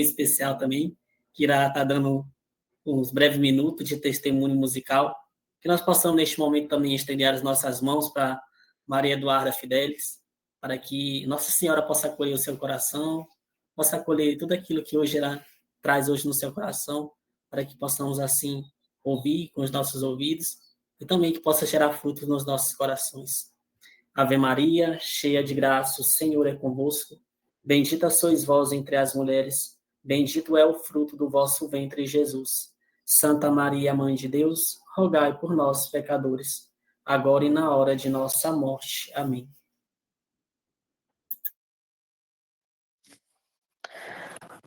especial também, que irá estar dando uns breves minutos de testemunho musical, que nós possamos, neste momento, também estender as nossas mãos para Maria Eduarda Fidelis, para que Nossa Senhora possa acolher o seu coração, possa acolher tudo aquilo que hoje ela traz hoje no seu coração, para que possamos, assim, ouvir com os nossos ouvidos e também que possa gerar frutos nos nossos corações. Ave Maria, cheia de graça, o Senhor é convosco. Bendita sois vós entre as mulheres, bendito é o fruto do vosso ventre, Jesus. Santa Maria, Mãe de Deus, rogai por nós, pecadores, agora e na hora de nossa morte. Amém.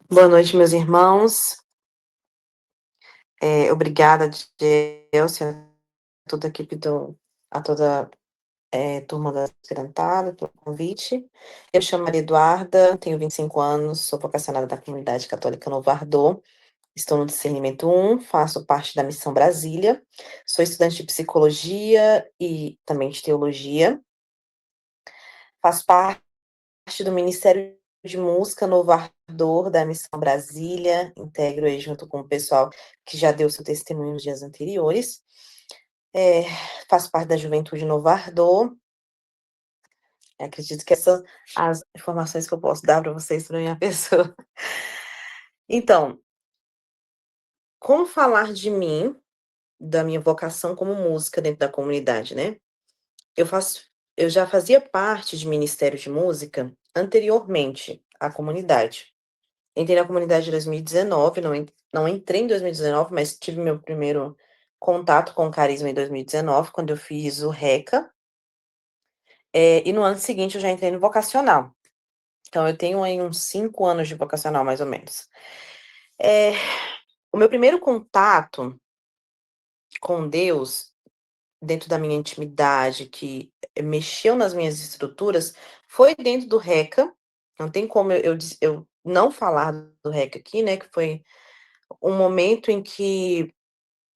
Boa noite, meus irmãos. Obrigada, Deus, a toda a equipe a toda turma da Esperantada, pelo convite. Eu chamo Maria Eduarda, tenho 25 anos, sou vocacionada da Comunidade Católica Novo Ardor, estou no discernimento 1, faço parte da Missão Brasília, sou estudante de psicologia e também de teologia, faço parte do Ministério de Música Novo Ardor da Missão Brasília, integro aí junto com o pessoal que já deu seu testemunho nos dias anteriores. Faço parte da Juventude Novo Ardor. Acredito que essas as informações que eu posso dar para vocês sobre a minha pessoa. Então, como falar de mim, da minha vocação como música dentro da comunidade, né? Eu já fazia parte de Ministério de Música anteriormente à comunidade. Entrei na comunidade em 2019, não entrei em 2019, mas tive meu primeiro contato com o Carisma em 2019, quando eu fiz o RECA. E no ano seguinte eu já entrei no vocacional. Então, eu tenho aí uns 5 anos de vocacional, mais ou menos. O meu primeiro contato com Deus, dentro da minha intimidade, que mexeu nas minhas estruturas, foi dentro do RECA. Não tem como eu não falar do RECA aqui, né? Que foi um momento em que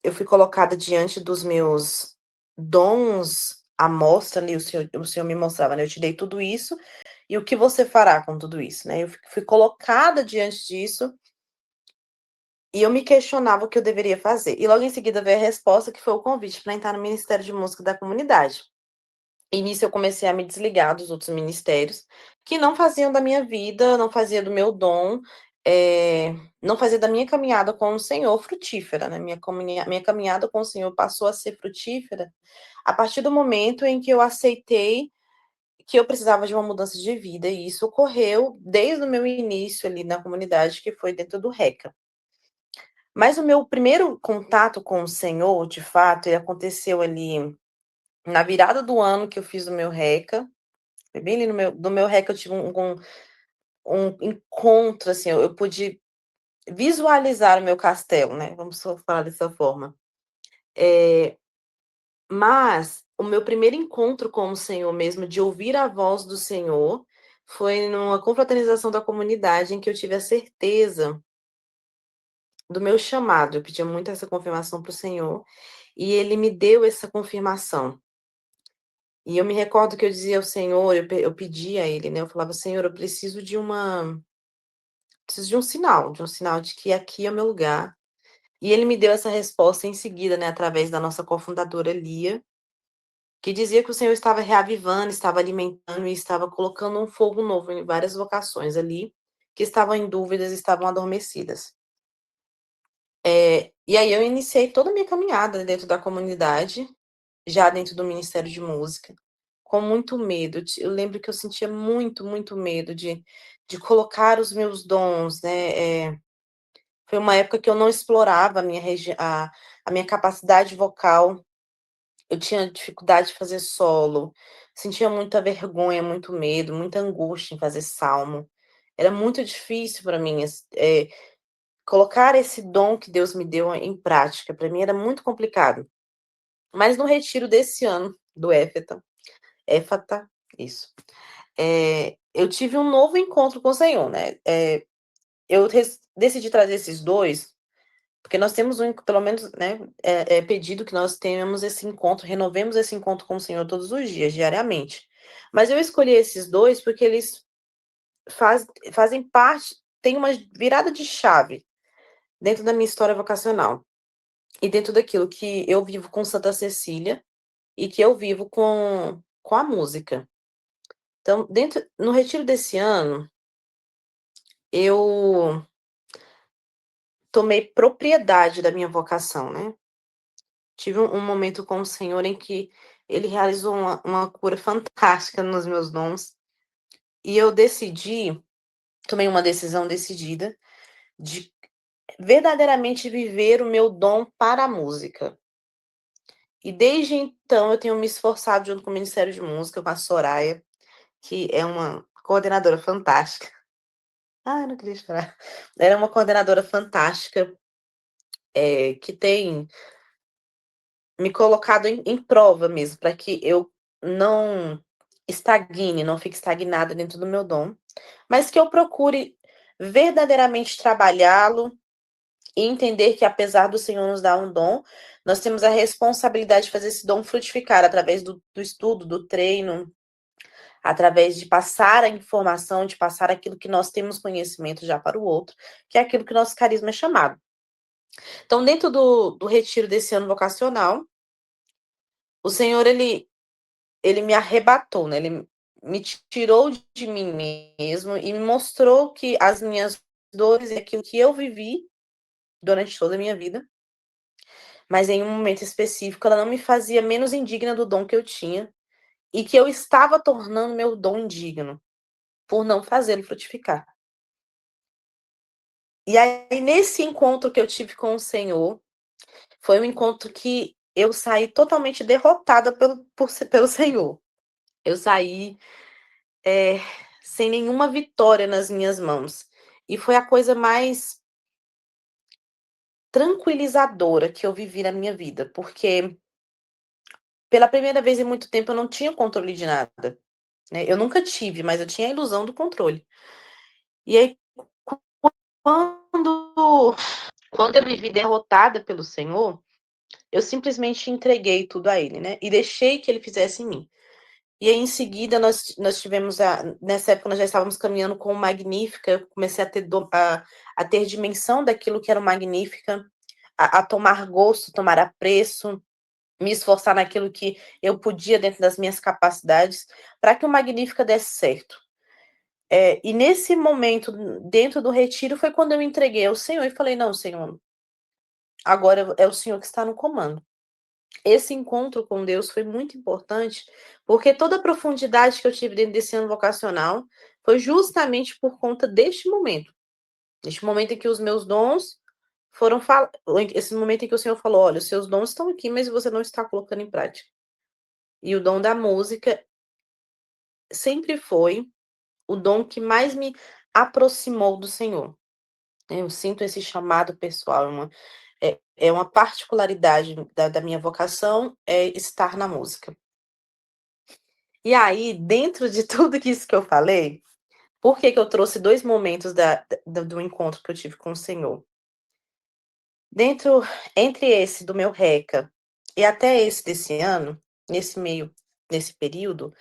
eu fui colocada diante dos meus dons à mostra ali, o Senhor me mostrava, né? Eu te dei tudo isso, e o que você fará com tudo isso, né? Eu fui colocada diante disso, e eu me questionava o que eu deveria fazer. E logo em seguida veio a resposta, que foi o convite para entrar no Ministério de Música da comunidade. E nisso eu comecei a me desligar dos outros ministérios, que não faziam da minha vida, não fazia do meu dom, não fazia da minha caminhada com o Senhor frutífera, né? Minha caminhada com o Senhor passou a ser frutífera a partir do momento em que eu aceitei que eu precisava de uma mudança de vida, e isso ocorreu desde o meu início ali na comunidade, que foi dentro do RECA. Mas o meu primeiro contato com o Senhor, de fato, ele aconteceu ali na virada do ano que eu fiz o meu RECA. Foi bem ali no meu RECA eu tive um encontro, assim, eu pude visualizar o meu castelo, né? Vamos só falar dessa forma. Mas o meu primeiro encontro com o Senhor mesmo, de ouvir a voz do Senhor, foi numa confraternização da comunidade em que eu tive a certeza do meu chamado. Eu pedia muito essa confirmação para o Senhor, e ele me deu essa confirmação. E eu me recordo que eu dizia ao Senhor, eu pedia a ele, né? Eu falava: Senhor, eu preciso de um sinal de que aqui é o meu lugar. E ele me deu essa resposta em seguida, né, através da nossa cofundadora Lia, que dizia que o Senhor estava reavivando, estava alimentando e estava colocando um fogo novo em várias vocações ali, que estavam em dúvidas, estavam adormecidas. E aí eu iniciei toda a minha caminhada dentro da comunidade, já dentro do Ministério de Música, com muito medo. Eu lembro que eu sentia muito, muito medo de colocar os meus dons, né? Foi uma época que eu não explorava a minha capacidade vocal. Eu tinha dificuldade de fazer solo, sentia muita vergonha, muito medo, muita angústia em fazer salmo. Era muito difícil para mim, colocar esse dom que Deus me deu em prática. Para mim era muito complicado. Mas no retiro desse ano, do Éfata, isso, eu tive um novo encontro com o Senhor, né? Eu decidi trazer esses dois, porque nós temos pelo menos, né, pedido que nós tenhamos esse encontro, renovemos esse encontro com o Senhor todos os dias, diariamente. Mas eu escolhi esses dois porque eles fazem parte tem uma virada de chave dentro da minha história vocacional e dentro daquilo que eu vivo com Santa Cecília e que eu vivo com a música. Então, no retiro desse ano, eu tomei propriedade da minha vocação, né? Tive um momento com o Senhor em que ele realizou uma cura fantástica nos meus dons e eu tomei uma decisão decidida de verdadeiramente viver o meu dom para a música. E desde então eu tenho me esforçado junto com o Ministério de Música, com a Soraya, que é uma coordenadora fantástica. Ah, eu não queria chorar. Ela é uma coordenadora fantástica, que tem me colocado em prova mesmo, para que eu não estagne, não fique estagnada dentro do meu dom, mas que eu procure verdadeiramente trabalhá-lo e entender que apesar do Senhor nos dar um dom, nós temos a responsabilidade de fazer esse dom frutificar através do estudo, do treino, através de passar a informação, de passar aquilo que nós temos conhecimento já para o outro, que é aquilo que nosso carisma é chamado. Então, dentro do retiro desse ano vocacional, o Senhor, ele me arrebatou, né? Ele me tirou de mim mesmo e me mostrou que as minhas dores e aquilo que eu vivi durante toda a minha vida, mas em um momento específico, ela não me fazia menos indigna do dom que eu tinha e que eu estava tornando meu dom indigno por não fazê-lo frutificar. E aí, nesse encontro que eu tive com o Senhor, foi um encontro que eu saí totalmente derrotada pelo Senhor. Eu saí sem nenhuma vitória nas minhas mãos. E foi a coisa mais tranquilizadora que eu vivi na minha vida, porque pela primeira vez em muito tempo eu não tinha controle de nada, né? Eu nunca tive, mas eu tinha a ilusão do controle. E aí, quando, quando eu me vi derrotada pelo Senhor, eu simplesmente entreguei tudo a Ele, né? E deixei que Ele fizesse em mim. E aí, em seguida, nós tivemos, nessa época, nós já estávamos caminhando com o Magnífica, eu comecei a ter dimensão daquilo que era o Magnífica, a tomar gosto, tomar apreço, me esforçar naquilo que eu podia dentro das minhas capacidades, para que o Magnífica desse certo. E nesse momento, dentro do retiro, foi quando eu entreguei ao Senhor e falei, não, Senhor, agora é o Senhor que está no comando. Esse encontro com Deus foi muito importante, porque toda a profundidade que eu tive dentro desse ano vocacional foi justamente por conta deste momento. Neste momento em que os meus dons esse momento em que o Senhor falou, olha, os seus dons estão aqui, mas você não está colocando em prática. E o dom da música sempre foi o dom que mais me aproximou do Senhor. Eu sinto esse chamado pessoal, é uma particularidade da minha vocação, é estar na música. E aí, dentro de tudo isso que eu falei, por que eu trouxe 2 momentos do encontro que eu tive com o Senhor? Entre esse do meu RECA e até esse desse ano, nesse período,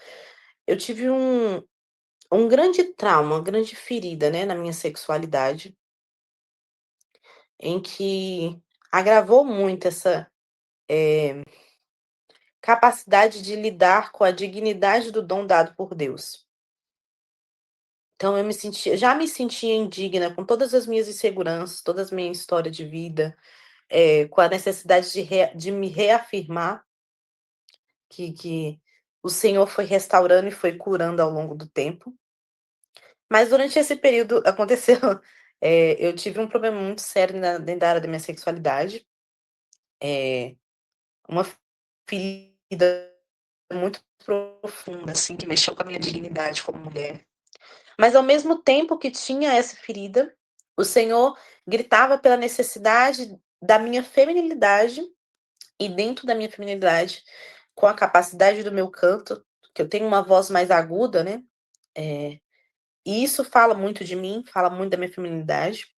eu tive um grande trauma, uma grande ferida, né, na minha sexualidade, em que agravou muito essa, capacidade de lidar com a dignidade do dom dado por Deus. Então já me sentia indigna com todas as minhas inseguranças, toda a minha história de vida, com a necessidade de me reafirmar que o Senhor foi restaurando e foi curando ao longo do tempo. Mas durante esse período aconteceu, eu tive um problema muito sério dentro da área da minha sexualidade, uma ferida muito profunda, assim, que mexeu com a minha dignidade como mulher. Mas ao mesmo tempo que tinha essa ferida, o Senhor gritava pela necessidade da minha feminilidade, e dentro da minha feminilidade, com a capacidade do meu canto, que eu tenho uma voz mais aguda, né? E isso fala muito de mim, fala muito da minha feminilidade.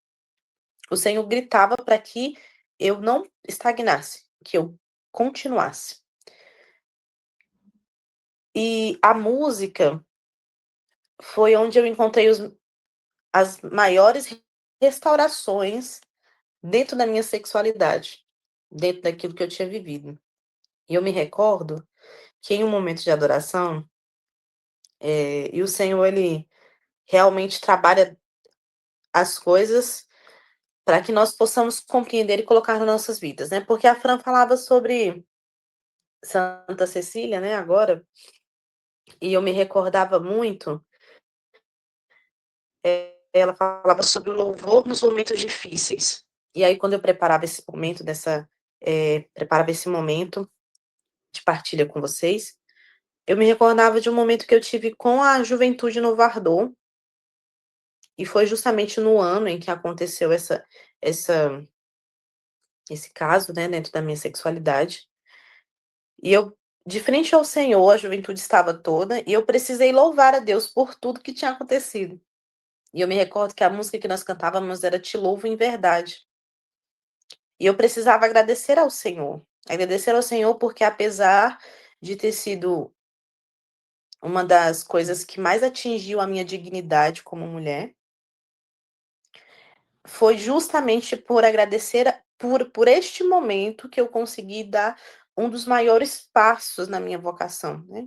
O Senhor gritava para que eu não estagnasse, que eu continuasse. E a música foi onde eu encontrei as maiores restaurações dentro da minha sexualidade, dentro daquilo que eu tinha vivido. E eu me recordo que em um momento de adoração, e o Senhor, ele realmente trabalha as coisas para que nós possamos compreender e colocar nas nossas vidas, né? Porque a Fran falava sobre Santa Cecília, né, agora, e eu me recordava muito, ela falava sobre o louvor nos momentos difíceis. E aí, quando eu preparava esse momento preparava esse momento de partilha com vocês, eu me recordava de um momento que eu tive com a Juventude no Vardô, e foi justamente no ano em que aconteceu essa esse caso, né, dentro da minha sexualidade. E eu, de frente ao Senhor, a juventude estava toda, e eu precisei louvar a Deus por tudo que tinha acontecido. E eu me recordo que a música que nós cantávamos era Te Louvo em Verdade. E eu precisava agradecer ao Senhor porque apesar de ter sido uma das coisas que mais atingiu a minha dignidade como mulher, foi justamente por agradecer por este momento que eu consegui dar um dos maiores passos na minha vocação, né,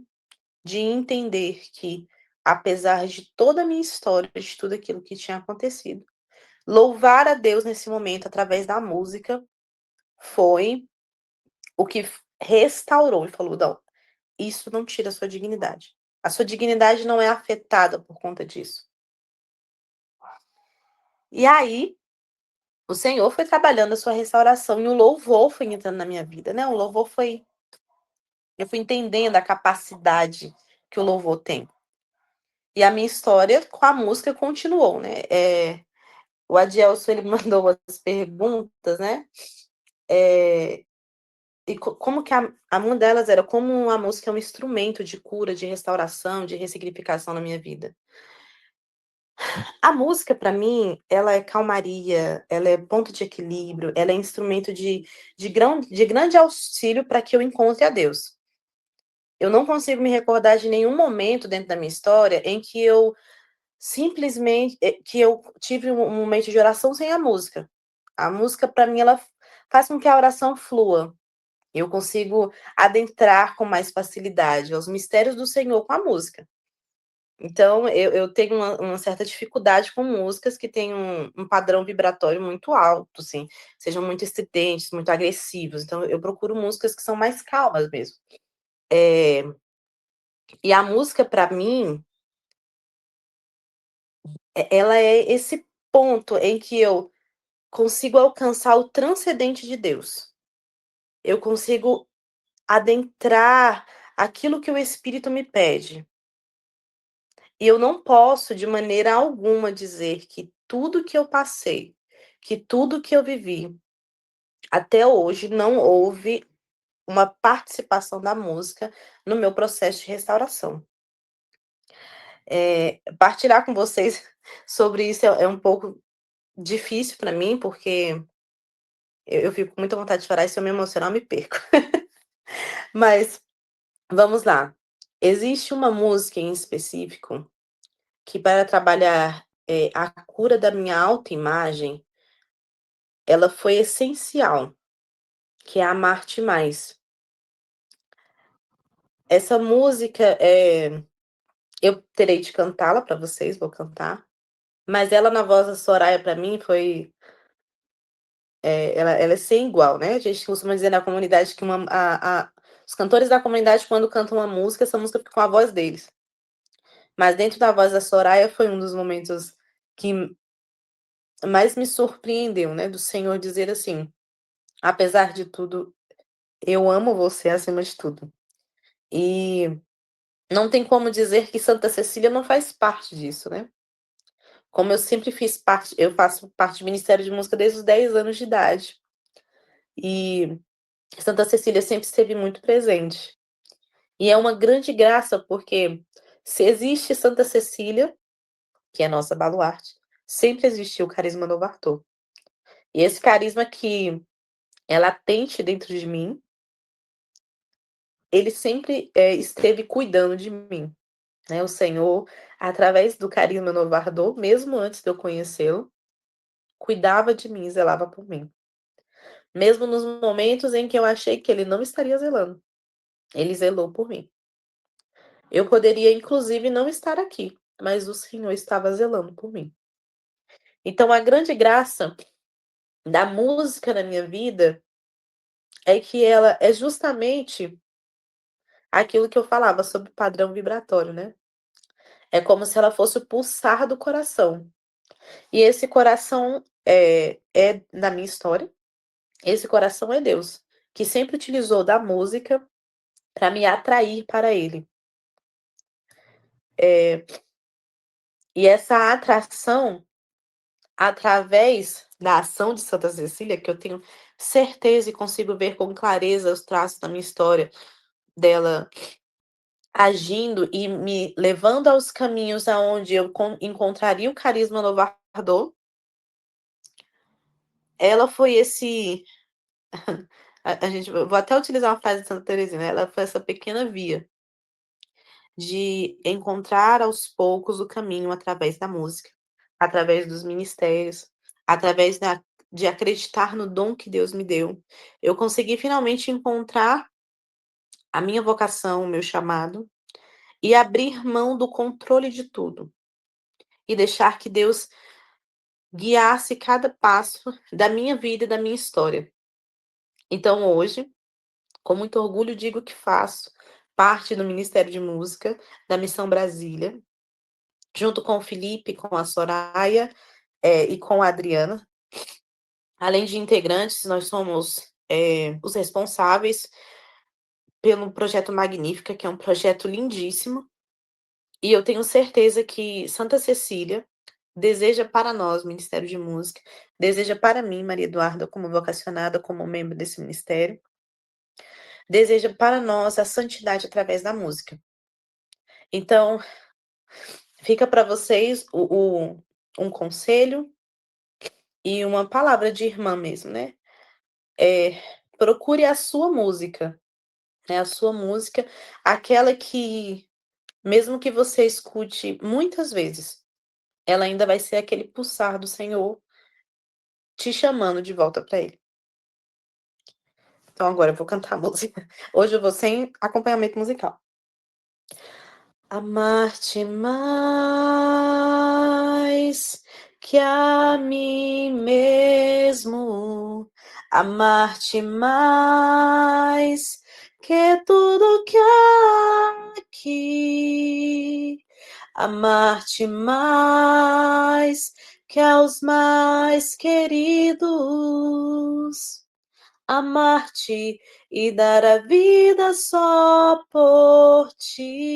de entender que, apesar de toda a minha história, de tudo aquilo que tinha acontecido, louvar a Deus nesse momento através da música foi o que restaurou e falou: "Não, isso não tira a sua dignidade. A sua dignidade não é afetada por conta disso". E aí, o Senhor foi trabalhando a sua restauração e o louvor foi entrando na minha vida, né, o louvor foi eu fui entendendo a capacidade que o louvor tem. E a minha história com a música continuou, né, o Adielson ele mandou as perguntas, né, e como que a uma delas era como a música é um instrumento de cura, de restauração, de ressignificação na minha vida. A música para mim, ela é calmaria, ela é ponto de equilíbrio, ela é instrumento de grande auxílio para que eu encontre a Deus. Eu não consigo me recordar de nenhum momento dentro da minha história em que eu simplesmente que eu tive um momento de oração sem a música. A música para mim ela faz com que a oração flua. Eu consigo adentrar com mais facilidade aos mistérios do Senhor com a música. Então eu tenho uma certa dificuldade com músicas que têm um padrão vibratório muito alto, assim, sejam muito estridentes, muito agressivos, então eu procuro músicas que são mais calmas mesmo. E a música para mim, ela é esse ponto em que eu consigo alcançar o transcendente de Deus. Eu consigo adentrar aquilo que o Espírito me pede. E eu não posso, de maneira alguma, dizer que tudo que eu passei, que tudo que eu vivi, até hoje, não houve uma participação da música no meu processo de restauração. Partilhar com vocês sobre isso é um pouco difícil para mim, porque eu fico com muita vontade de chorar e se eu me emocionar eu me perco. Mas, vamos lá. Existe uma música em específico que para trabalhar, a cura da minha autoimagem, ela foi essencial, que é Amar-te Mais. Essa música, eu terei de cantá-la para vocês, vou cantar, mas ela na voz da Soraya para mim foi, ela é sem igual, né, a gente costuma dizer na comunidade que os cantores da comunidade quando cantam uma música, essa música fica com a voz deles. Mas dentro da voz da Soraya foi um dos momentos que mais me surpreendeu, né, do Senhor dizer assim: "Apesar de tudo, eu amo você acima de tudo". E não tem como dizer que Santa Cecília não faz parte disso, né. Como eu sempre fiz parte eu faço parte do Ministério de Música desde os 10 anos de idade, e Santa Cecília sempre esteve muito presente. E é uma grande graça, porque se existe Santa Cecília, que é a nossa baluarte, sempre existiu o carisma do Bartô. E esse carisma que é latente dentro de mim, ele sempre, esteve cuidando de mim. né? O Senhor, através do carisma Novardô, mesmo antes de eu conhecê-lo, cuidava de mim, zelava por mim. Mesmo nos momentos em que eu achei que ele não estaria zelando, ele zelou por mim. Eu poderia, inclusive, não estar aqui, mas o Senhor estava zelando por mim. Então, a grande graça da música na minha vida é que ela é justamente aquilo que eu falava sobre padrão vibratório, né? É como se ela fosse o pulsar do coração. E esse coração é na minha história, esse coração é Deus, que sempre utilizou da música para me atrair para Ele. E essa atração, através da ação de Santa Cecília, que eu tenho certeza e consigo ver com clareza os traços da minha história, dela agindo e me levando aos caminhos aonde eu encontraria o carisma Novardot, ela foi esse. A gente, eu vou até utilizar uma frase de Santa Teresinha, né? Ela foi essa pequena via de encontrar aos poucos o caminho através da música, através dos ministérios, através de acreditar no dom que Deus me deu. Eu consegui finalmente encontrar a minha vocação, o meu chamado, e abrir mão do controle de tudo. E deixar que Deus guiasse cada passo da minha vida e da minha história. Então, hoje, com muito orgulho, digo que faço parte do Ministério de Música da Missão Brasília, junto com o Felipe, com a Soraya e com a Adriana. Além de integrantes, nós somos os responsáveis pelo projeto Magnífica, que é um projeto lindíssimo. E eu tenho certeza que Santa Cecília deseja para nós, Ministério de Música, deseja para mim, Maria Eduarda, como vocacionada, como membro desse ministério, deseja para nós a santidade através da música. Então, fica para vocês um conselho e uma palavra de irmã mesmo, né? Procure a sua música, né? A sua música, aquela que, mesmo que você escute muitas vezes, ela ainda vai ser aquele pulsar do Senhor te chamando de volta para Ele. Então agora eu vou cantar a música. Hoje eu vou sem acompanhamento musical. Amar-te mais que a mim mesmo, amar-te mais que tudo que há aqui, amar-te mais que aos mais queridos, amar-te e dar a vida só por ti.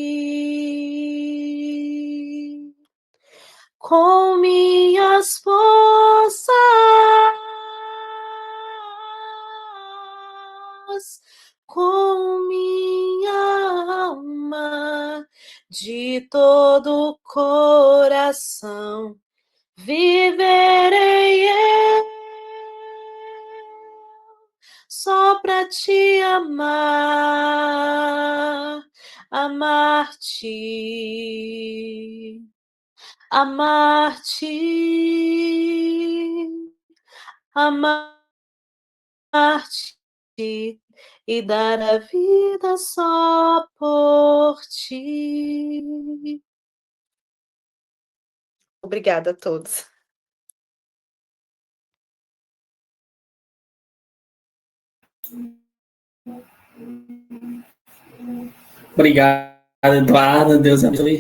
Com minhas forças, com minha alma, de todo o coração, viverei eu só pra te amar, amar-te, amar-te, amar-te e dar a vida só por ti. Obrigada a todos. Obrigado, Eduardo. Deus abençoe.